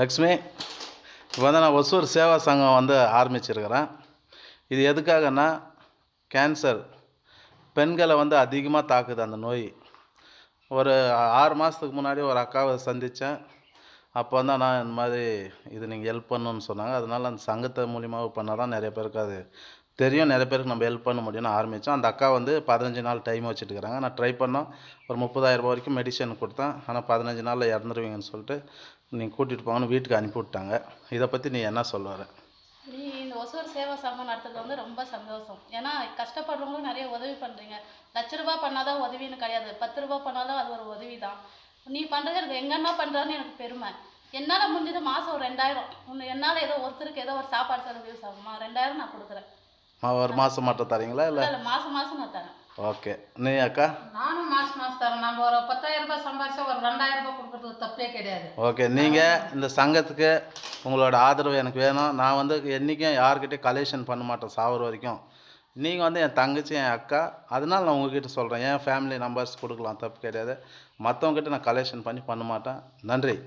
லக்ஷ்மி, இப்போ வந்து நான் ஒசூர் சேவா சங்கம் வந்து ஆரம்பிச்சிருக்கிறேன். இது எதுக்காகன்னா, கேன்சர் பெண்களை வந்து அதிகமாக தாக்குது அந்த நோய். ஒரு 6 மாதத்துக்கு முன்னாடி ஒரு அக்காவை சந்தித்தேன். அப்போ வந்து நான் இந்த மாதிரி இது நீங்கள் ஹெல்ப் பண்ணணுன்னு சொன்னாங்க. அதனால அந்த சங்கத்து மூலியமாக பண்ணால் தான் நிறைய பேருக்கு அது தெரியும், நிறைய பேருக்கு நம்ம ஹெல்ப் பண்ண முடியும்னு ஆரம்பித்தோம். அந்த அக்கா வந்து 15 நாள் டைம் வச்சுட்டுருக்குறாங்க. நான் ட்ரை பண்ணோம், ஒரு 30,000 வரைக்கும் மெடிசன் கொடுத்தேன். ஆனால் 15 நாளில் இறந்துருவீங்கன்னு சொல்லிட்டு நீங்கள் கூட்டிகிட்டு போங்கன்னு வீட்டுக்கு அனுப்பி விட்டாங்க. இதை பற்றி நீ என்ன சொல்ல வர? நீ இந்த ஒசூர் சேவா சங்கம் நடத்துறது வந்து ரொம்ப சந்தோஷம். ஏன்னா கஷ்டப்படுறவங்களும் நிறைய உதவி பண்ணுறீங்க. ₹1,00,000 பண்ணாதான் உதவின்னு கிடையாது, ₹10 பண்ணாலும் அது ஒரு உதவி தான். நீ பண்ணுறது எனக்கு எங்கள் அண்ணா பண்ணுறான்னு எனக்கு பெருமை. என்னால் முடிஞ்சது மாதம் ஒரு 2,000. என்னால் ஏதோ ஒருத்தருக்கு ஏதோ ஒரு சாப்பாடு செலவு யூஸ் ஆகுமா, 2,000 நான் கொடுக்குறேன். ஒரு மாதம் மட்டும் தரீங்களா இல்லை? இல்லை, மாதம் மாதம் நான் தரேன். ஓகே. நீ அக்கா? நானும் மாதம் தரேன். நம்ம ஒரு ₹10,000 சம்பாதிச்சா ஒரு ₹2,000 கொடுக்குறது தப்பே கிடையாது. ஓகே. நீங்கள் இந்த சங்கத்துக்கு உங்களோட ஆதரவு எனக்கு வேணும். நான் வந்து என்றைக்கும் யார்கிட்டையும் கலெக்ஷன் பண்ண மாட்டேன் சாவர வரைக்கும். நீங்கள் வந்து என் தங்கச்சி, என் அக்கா, அதனால் நான் உங்ககிட்ட சொல்கிறேன். என் ஃபேமிலி நம்பர்ஸ் கொடுக்கலாம், தப்பு கிடையாது. மற்றவங்ககிட்ட நான் கலெக்ஷன் பண்ண மாட்டேன். நன்றி.